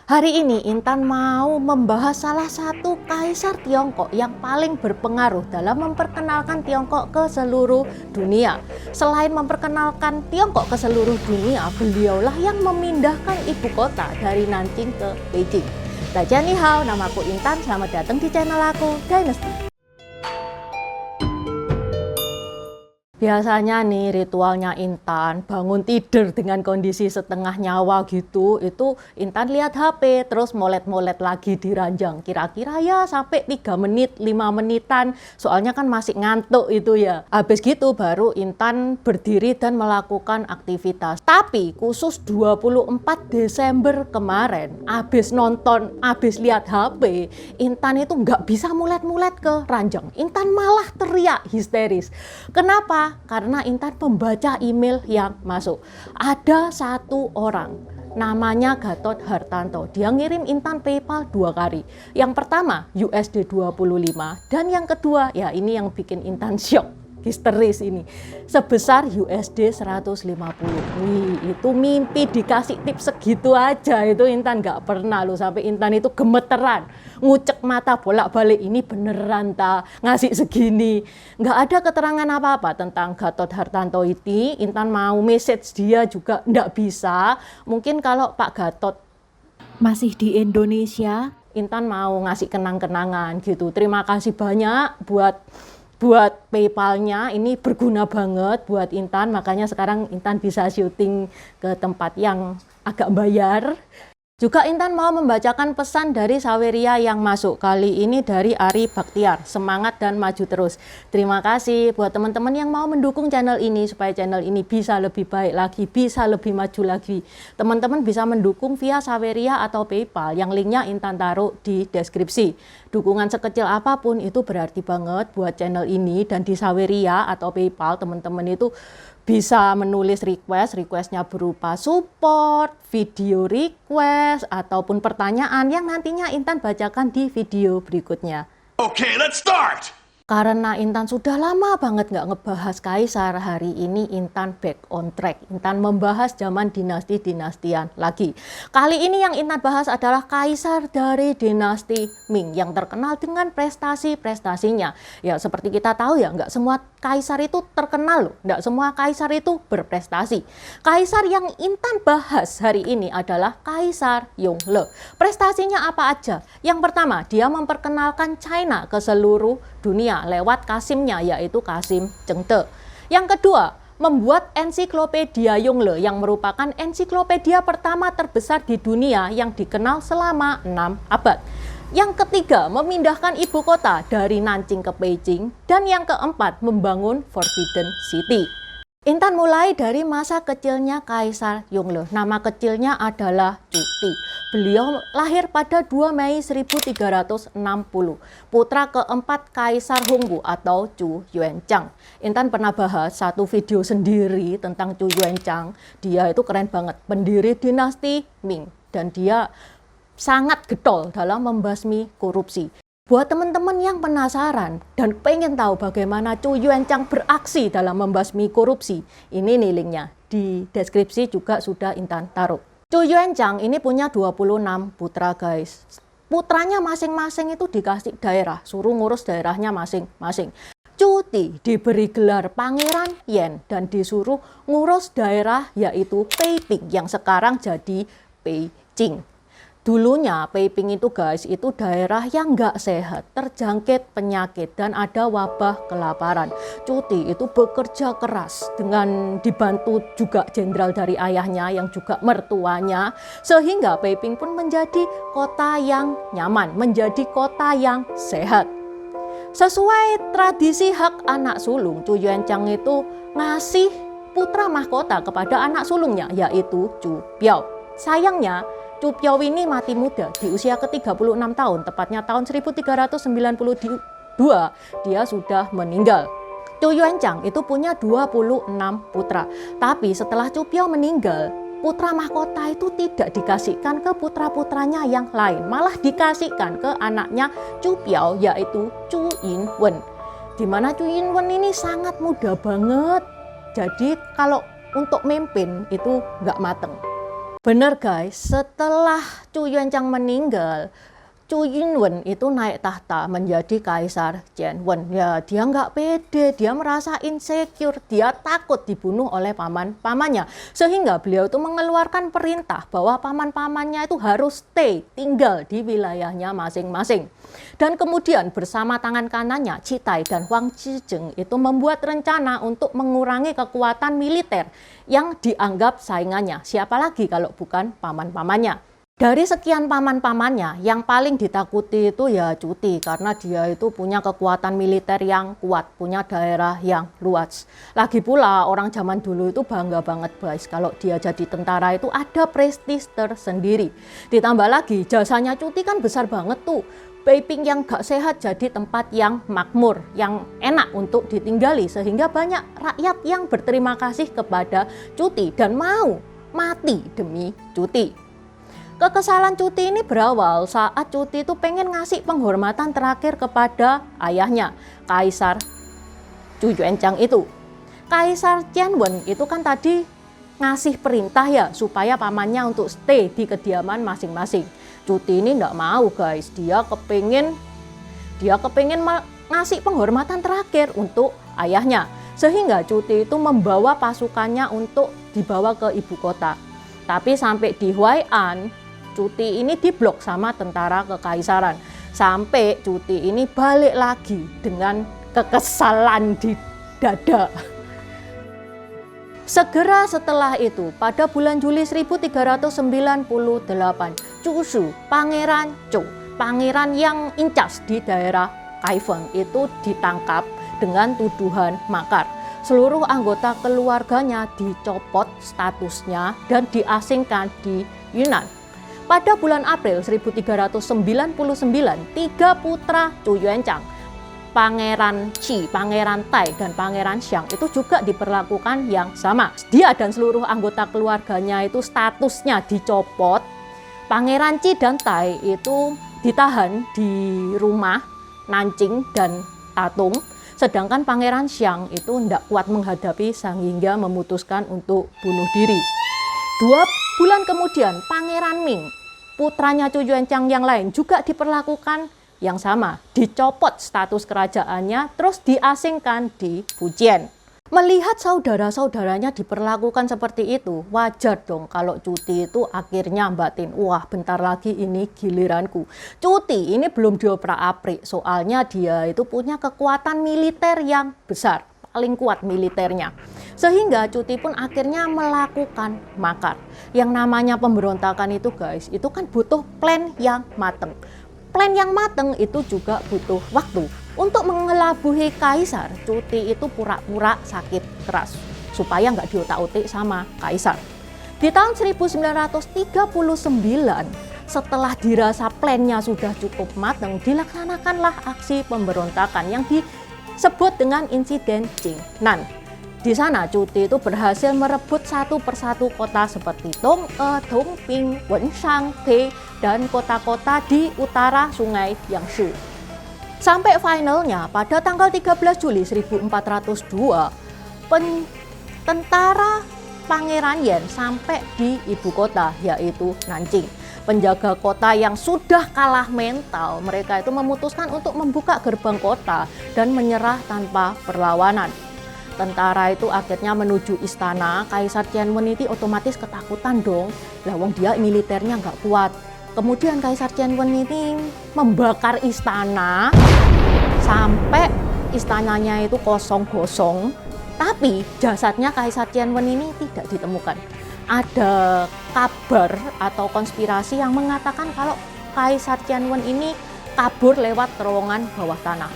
Hari ini Intan mau membahas salah satu kaisar Tiongkok yang paling berpengaruh dalam memperkenalkan Tiongkok ke seluruh dunia. Selain memperkenalkan Tiongkok ke seluruh dunia, beliaulah yang memindahkan ibu kota dari Nanjing ke Beijing. Daja ni hao, namaku Intan, selamat datang di channel aku, Dynasty. Biasanya nih ritualnya Intan bangun tidur dengan kondisi setengah nyawa gitu, itu Intan lihat HP terus molet-molet lagi di ranjang, kira-kira ya sampai 3 menit, 5 menitan, soalnya kan masih ngantuk itu ya. Habis gitu baru Intan berdiri dan melakukan aktivitas. Tapi khusus 24 Desember kemarin, habis nonton, habis lihat HP, Intan itu nggak bisa mulet-mulet ke ranjang. Intan malah teriak histeris. Kenapa? Karena Intan membaca email yang masuk. Ada satu orang namanya Gatot Hartanto. Dia ngirim Intan PayPal 2 kali. Yang pertama USD 25 dan yang kedua ya ini yang bikin Intan shock, histeris ini, sebesar USD 150. Wih, itu mimpi dikasih tips segitu aja itu Intan nggak pernah loh, sampai Intan itu gemeteran, ngucek mata bolak-balik, ini beneran ta ngasih segini. Nggak ada keterangan apa-apa tentang Gatot Hartanto ini. Intan mau message dia juga nggak bisa. Mungkin kalau Pak Gatot masih di Indonesia, Intan mau ngasih kenang-kenangan gitu. Terima kasih banyak buat PayPal-nya, ini berguna banget buat Intan, makanya sekarang Intan bisa syuting ke tempat yang agak bayar. Juga Intan mau membacakan pesan dari Saweria yang masuk, kali ini dari Ari Baktiar, semangat dan maju terus. Terima kasih buat teman-teman yang mau mendukung channel ini supaya channel ini bisa lebih baik lagi, bisa lebih maju lagi. Teman-teman bisa mendukung via Saweria atau PayPal, yang linknya Intan taruh di deskripsi. Dukungan sekecil apapun itu berarti banget buat channel ini, dan di Saweria atau PayPal teman-teman itu bisa menulis requestnya berupa support, video request, ataupun pertanyaan yang nantinya Intan bacakan di video berikutnya. Okay, let's start! Karena Intan sudah lama banget nggak ngebahas kaisar, hari ini Intan back on track. Intan membahas zaman dinasti-dinastian lagi. Kali ini yang Intan bahas adalah kaisar dari dinasti Ming yang terkenal dengan prestasi-prestasinya. Ya seperti kita tahu ya, nggak semua kaisar itu terkenal loh, nggak semua kaisar itu berprestasi. Kaisar yang Intan bahas hari ini adalah Kaisar Yongle. Prestasinya apa aja? Yang pertama, dia memperkenalkan China ke seluruh dunia lewat Kasimnya, yaitu Kasim Chengde. Yang kedua, membuat ensiklopedia Yongle yang merupakan ensiklopedia pertama terbesar di dunia yang dikenal selama 6 abad. Yang ketiga, memindahkan ibu kota dari Nanjing ke Beijing. Dan yang keempat, membangun Forbidden City. Intan mulai dari masa kecilnya Kaisar Yongle. Nama kecilnya adalah Cuti. Beliau lahir pada 2 Mei 1360, putra keempat Kaisar Honggu atau Chu Yuanzhang. Intan pernah bahas satu video sendiri tentang Chu Yuanzhang. Dia itu keren banget, pendiri dinasti Ming, dan dia sangat getol dalam membasmi korupsi. Buat teman-teman yang penasaran dan pengen tahu bagaimana Chu Yuanzhang beraksi dalam membasmi korupsi, ini nih linknya, di deskripsi juga sudah Intan taruh. Chu Yuanzhang ini punya 26 putra guys. Putranya masing-masing itu dikasih daerah, suruh ngurus daerahnya masing-masing. Cuti diberi gelar Pangeran Yan dan disuruh ngurus daerah yaitu Peiping yang sekarang jadi Beijing. Dulunya Peiping itu guys, itu daerah yang nggak sehat, terjangkit penyakit dan ada wabah kelaparan. Cuti itu bekerja keras dengan dibantu juga jenderal dari ayahnya yang juga mertuanya, sehingga Peiping pun menjadi kota yang nyaman, menjadi kota yang sehat. Sesuai tradisi hak anak sulung, Chu Yuanzhang itu ngasih putra mahkota kepada anak sulungnya yaitu Chu Biao. Sayangnya Chu Biao ini mati muda di usia ke-36 tahun, tepatnya tahun 1392 dia sudah meninggal. Chu Yuanzhang itu punya 26 putra, tapi setelah Chu Biao meninggal, putra mahkota itu tidak dikasihkan ke putra-putranya yang lain, malah dikasihkan ke anaknya Chu Biao yaitu Chu Yinwen. Dimana Chu Yinwen ini sangat muda banget, jadi kalau untuk memimpin itu nggak mateng. Bener guys, setelah Chu Yuanzhang meninggal, Chu Yinwen itu naik tahta menjadi Kaisar Jianwen. Ya, dia nggak pede, dia merasa insecure, dia takut dibunuh oleh paman-pamannya. Sehingga beliau itu mengeluarkan perintah bahwa paman-pamannya itu harus stay, tinggal di wilayahnya masing-masing. Dan kemudian bersama tangan kanannya, Citai dan Huang Zhizheng itu membuat rencana untuk mengurangi kekuatan militer yang dianggap saingannya. Siapa lagi kalau bukan paman-pamannya? Dari sekian paman-pamannya, yang paling ditakuti itu ya Cuti, karena dia itu punya kekuatan militer yang kuat, punya daerah yang luas. Lagi pula orang zaman dulu itu bangga banget guys, kalau dia jadi tentara itu ada prestis tersendiri. Ditambah lagi jasanya Cuti kan besar banget tuh. Beiping yang gak sehat jadi tempat yang makmur, yang enak untuk ditinggali, sehingga banyak rakyat yang berterima kasih kepada Cuti dan mau mati demi Cuti. Kekesalan Cuti ini berawal saat Cuti itu pengen ngasih penghormatan terakhir kepada ayahnya, Kaisar Chu Yuanzhang itu. Kaisar Jianwen itu kan tadi ngasih perintah ya supaya pamannya untuk stay di kediaman masing-masing. Cuti ini nggak mau guys, dia kepingin ngasih penghormatan terakhir untuk ayahnya. Sehingga Cuti itu membawa pasukannya untuk dibawa ke ibu kota. Tapi sampai di Huai'an, Cuti ini diblok sama tentara kekaisaran. Sampai Cuti ini balik lagi dengan kekesalan di dada. Segera setelah itu, pada bulan Juli 1398, Chu Shu, Pangeran Zhou, pangeran yang incas di daerah Kaifeng itu ditangkap dengan tuduhan makar. Seluruh anggota keluarganya dicopot statusnya dan diasingkan di Yunnan. Pada bulan April 1399, 3 putra Chu Yuanzhang, Pangeran Qi, Pangeran Tai, dan Pangeran Xiang itu juga diperlakukan yang sama. Dia dan seluruh anggota keluarganya itu statusnya dicopot. Pangeran Qi dan Tai itu ditahan di rumah Nanjing dan Tatung. Sedangkan Pangeran Xiang itu tidak kuat menghadapi sehingga memutuskan untuk bunuh diri. 2 bulan kemudian, Pangeran Ming, putranya Chu Yuanzhang yang lain juga diperlakukan yang sama. Dicopot status kerajaannya, terus diasingkan di Fujian. Melihat saudara-saudaranya diperlakukan seperti itu, wajar dong kalau Cuti itu akhirnya batin, wah bentar lagi ini giliranku. Cuti ini belum dioprak-aprik, soalnya dia itu punya kekuatan militer yang besar, paling kuat militernya. Sehingga Cuti pun akhirnya melakukan makar. Yang namanya pemberontakan itu guys, itu kan butuh plan yang mateng. Plan yang mateng itu juga butuh waktu. Untuk mengelabuhi kaisar, Cuti itu pura-pura sakit keras supaya nggak diotak-otik sama kaisar. Di tahun 1939, setelah dirasa plannya sudah cukup mateng, dilaksanakanlah aksi pemberontakan yang disebut dengan insiden Jingnan. Di sana Cuti itu berhasil merebut satu persatu kota seperti Dong'e, Dongping, Wenshan, He, dan kota-kota di utara Sungai Yangtze. Sampai finalnya pada tanggal 13 Juli 1402, tentara Pangeran Yan sampai di ibu kota yaitu Nanjing. Penjaga kota yang sudah kalah mental, mereka itu memutuskan untuk membuka gerbang kota dan menyerah tanpa perlawanan. Tentara itu akhirnya menuju istana. Kaisar Jianwen itu otomatis ketakutan dong. Lah wong dia militernya nggak kuat. Kemudian Kaisar Jianwen ini membakar istana sampai istananya itu kosong-kosong. Tapi jasadnya Kaisar Jianwen ini tidak ditemukan. Ada kabar atau konspirasi yang mengatakan kalau Kaisar Jianwen ini kabur lewat terowongan bawah tanah.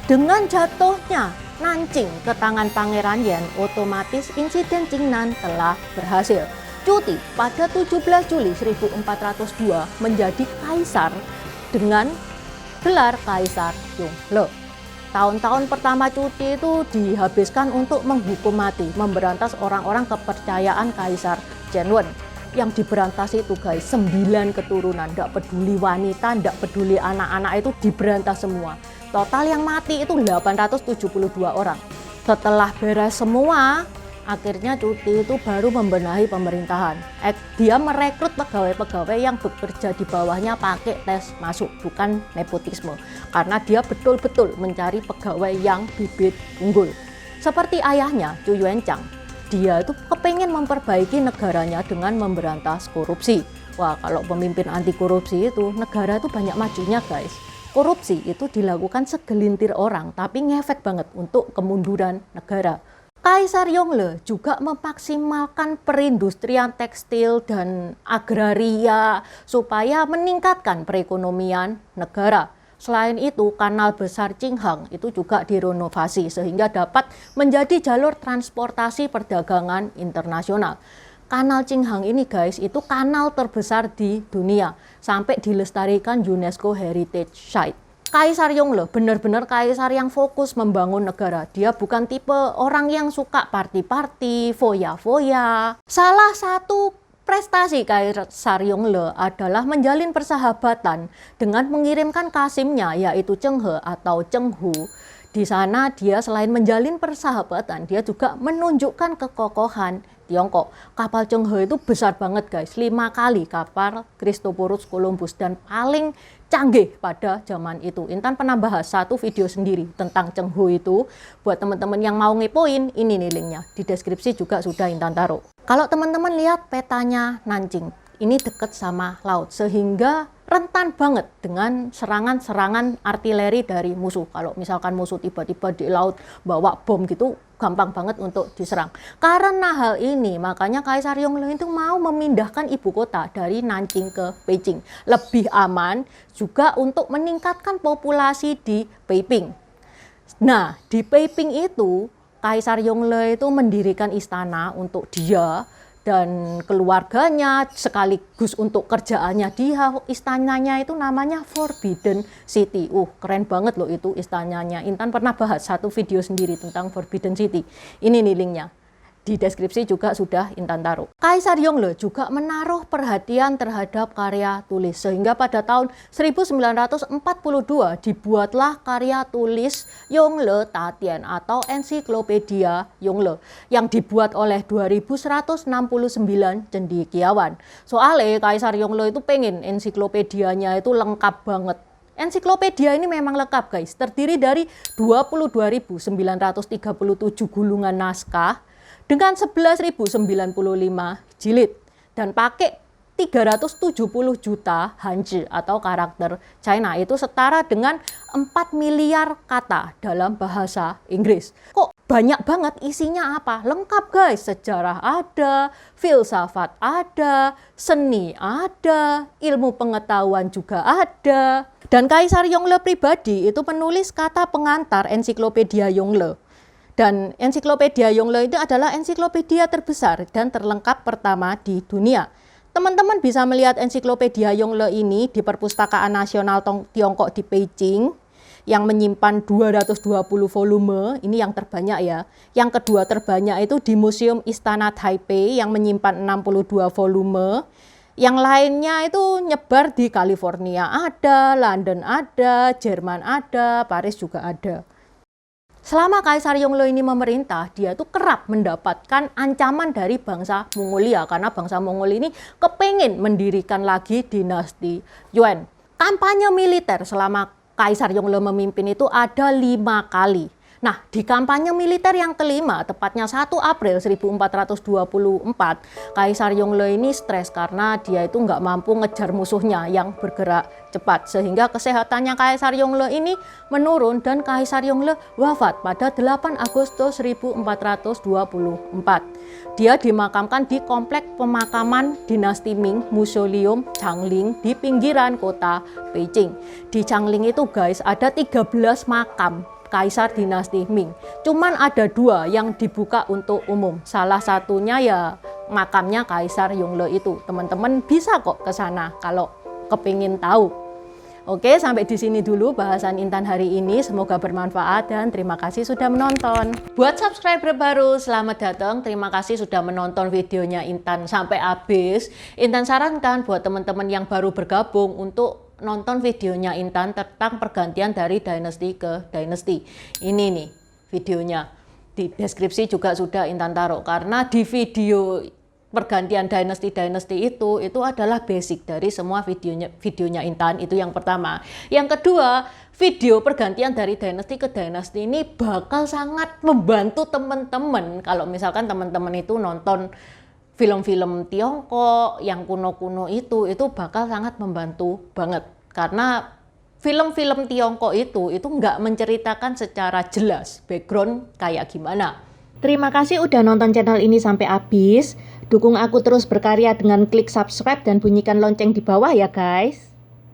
Dengan jatuhnya Nanjing ke tangan Pangeran Yan, otomatis insiden Jingnan telah berhasil. Cuti pada 17 Juli 1402 menjadi kaisar dengan gelar Kaisar Yongle. Tahun-tahun pertama Cuti itu dihabiskan untuk menghukum mati, memberantas orang-orang kepercayaan Kaisar Jianwen. Yang diberantas itu guys, 9 keturunan, tidak peduli wanita, tidak peduli anak-anak, itu diberantas semua. Total yang mati itu 872 orang. Setelah beres semua, akhirnya cuti itu baru membenahi pemerintahan. Dia merekrut pegawai-pegawai yang bekerja di bawahnya pakai tes masuk, bukan nepotisme. Karena dia betul-betul mencari pegawai yang bibit unggul. Seperti ayahnya, Chu Yuanchang, dia itu kepengen memperbaiki negaranya dengan memberantas korupsi. Wah, kalau pemimpin anti korupsi itu, negara itu banyak majunya guys. Korupsi itu dilakukan segelintir orang, tapi ngefek banget untuk kemunduran negara. Kaisar Yongle juga memaksimalkan perindustrian tekstil dan agraria supaya meningkatkan perekonomian negara. Selain itu, kanal besar Qinghang itu juga direnovasi sehingga dapat menjadi jalur transportasi perdagangan internasional. Kanal Qinghang ini guys, itu kanal terbesar di dunia, sampai dilestarikan UNESCO Heritage Site. Kaisar Yongle benar-benar kaisar yang fokus membangun negara. Dia bukan tipe orang yang suka party-party, foya-foya. Salah satu prestasi Kaisar Yongle adalah menjalin persahabatan dengan mengirimkan kasimnya, yaitu Cheng He atau Cheng Hu. Di sana dia selain menjalin persahabatan, dia juga menunjukkan kekokohan Tiongkok. Kapal Cheng He itu besar banget guys, 5 kali kapal Christophorus Columbus dan paling canggih pada zaman itu. Intan pernah bahas satu video sendiri tentang Cheng He itu. Buat teman-teman yang mau ngepoin, ini nih linknya. Di deskripsi juga sudah Intan taruh. Kalau teman-teman lihat petanya Nanjing, ini dekat sama laut sehingga rentan banget dengan serangan-serangan artileri dari musuh. Kalau misalkan musuh tiba-tiba di laut bawa bom gitu, gampang banget untuk diserang. Karena hal ini, makanya Kaisar Yongle itu mau memindahkan ibu kota dari Nanjing ke Beijing. Lebih aman juga untuk meningkatkan populasi di Beiping. Nah, di Beiping itu, Kaisar Yongle itu mendirikan istana untuk dia dan keluarganya, sekaligus untuk kerjaannya. Dia istananya itu namanya Forbidden City. Keren banget loh itu istananya. Intan pernah bahas satu video sendiri tentang Forbidden City. Ini nih linknya. Di deskripsi juga sudah Intan taruh. Kaisar Yongle juga menaruh perhatian terhadap karya tulis, sehingga pada tahun 1942 dibuatlah karya tulis Yongle Tatian atau Ensiklopedia Yongle yang dibuat oleh 2169 cendekiawan. Soalnya Kaisar Yongle itu pengen ensiklopedianya itu lengkap banget. Ensiklopedia ini memang lengkap guys, terdiri dari 22.937 gulungan naskah dengan 11.095 jilid dan pakai 370 juta Hanzi atau karakter China, itu setara dengan 4 miliar kata dalam bahasa Inggris. Kok banyak banget isinya apa? Lengkap guys, sejarah ada, filsafat ada, seni ada, ilmu pengetahuan juga ada. Dan Kaisar Yongle pribadi itu penulis kata pengantar Ensiklopedia Yongle. Dan Ensiklopedia Yongle itu adalah ensiklopedia terbesar dan terlengkap pertama di dunia. Teman-teman bisa melihat Ensiklopedia Yongle ini di Perpustakaan Nasional Tiongkok di Beijing yang menyimpan 220 volume, ini yang terbanyak ya. Yang kedua terbanyak itu di Museum Istana Taipei yang menyimpan 62 volume. Yang lainnya itu nyebar di California ada, London ada, Jerman ada, Paris juga ada. Selama Kaisar Yongle ini memerintah, dia tuh kerap mendapatkan ancaman dari bangsa Mongolia karena bangsa Mongolia ini kepengen mendirikan lagi dinasti Yuan. Kampanye militer selama Kaisar Yongle memimpin itu ada 5 kali. Nah, di kampanye militer yang kelima, tepatnya 1 April 1424, Kaisar Yongle ini stres karena dia itu nggak mampu ngejar musuhnya yang bergerak cepat. Sehingga kesehatannya Kaisar Yongle ini menurun dan Kaisar Yongle wafat pada 8 Agustus 1424. Dia dimakamkan di kompleks pemakaman dinasti Ming, Mausoleum Changling di pinggiran kota Beijing. Di Changling itu guys, ada 13 makam Kaisar dinasti Ming. Cuman ada 2 yang dibuka untuk umum. Salah satunya ya makamnya Kaisar Yongle itu. Teman-teman bisa kok ke sana kalau kepingin tahu. Oke, sampai di sini dulu bahasan Intan hari ini. Semoga bermanfaat dan terima kasih sudah menonton. Buat subscriber baru, selamat datang. Terima kasih sudah menonton videonya Intan sampai habis. Intan sarankan buat teman-teman yang baru bergabung untuk nonton videonya Intan tentang pergantian dari dinasti ke dinasti. Ini nih videonya. di deskripsi juga sudah Intan taruh, karena di video pergantian dinasti itu adalah basic dari semua videonya Intan. Itu yang pertama. Yang kedua, video pergantian dari dinasti ke dinasti ini bakal sangat membantu teman-teman kalau misalkan teman-teman itu nonton film-film Tiongkok yang kuno-kuno itu bakal sangat membantu banget, karena film-film Tiongkok itu nggak menceritakan secara jelas background kayak gimana. Terima kasih udah nonton channel ini sampai habis. Dukung aku terus berkarya dengan klik subscribe dan bunyikan lonceng di bawah ya guys.